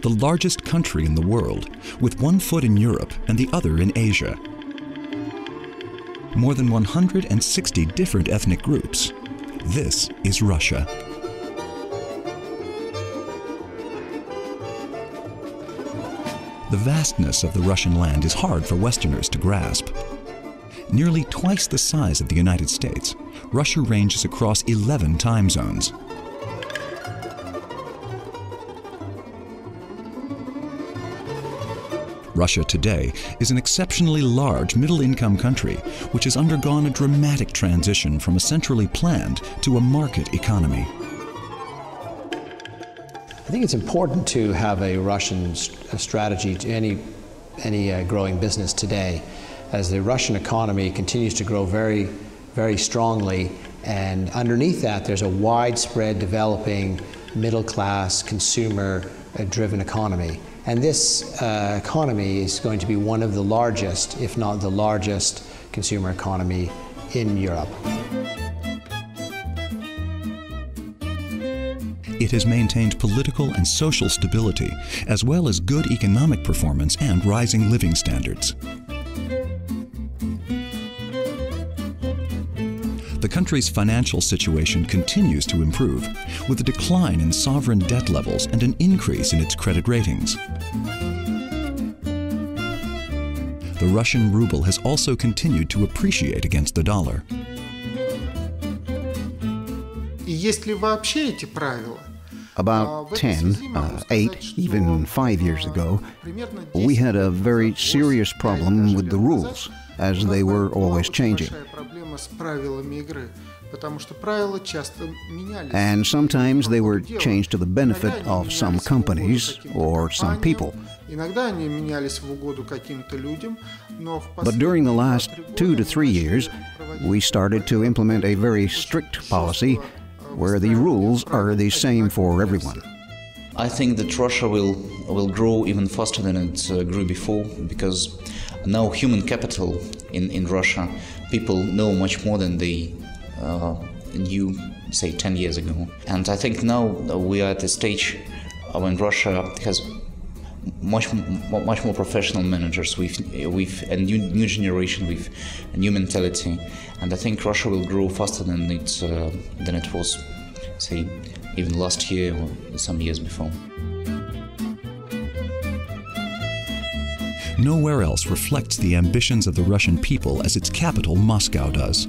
the largest country in the world, with one foot in Europe and the other in Asia. More than 160 different ethnic groups. This is Russia. The vastness of the Russian land is hard for Westerners to grasp. Nearly twice the size of the United States, Russia ranges across 11 time zones. Russia today is an exceptionally large middle-income country which has undergone a dramatic transition from a centrally planned to a market economy. I think it's important to have a Russian strategy to any growing business today, as the Russian economy continues to grow very, very strongly, and underneath that there's a widespread developing middle-class, consumer-driven economy. And this economy is going to be one of the largest, if not the largest, consumer economy in Europe. It has maintained political and social stability, as well as good economic performance and rising living standards. The country's financial situation continues to improve, with a decline in sovereign debt levels and an increase in its credit ratings. The Russian ruble has also continued to appreciate against the dollar. About 10, 8, even 5 years ago, we had a very serious problem with the rules, as they were always changing. And sometimes they were changed to the benefit of some companies or some people. But during the last 2 to 3 years, we started to implement a very strict policy where the rules are the same for everyone. I think that Russia will grow even faster than it grew before, because now human capital in Russia, people know much more than they knew, say, 10 years ago. And I think now we are at a stage when Russia has much more professional managers with a new generation, with a new mentality, and I think Russia will grow faster than it was, say, even last year or some years before. Nowhere else reflects the ambitions of the Russian people as its capital, Moscow, does.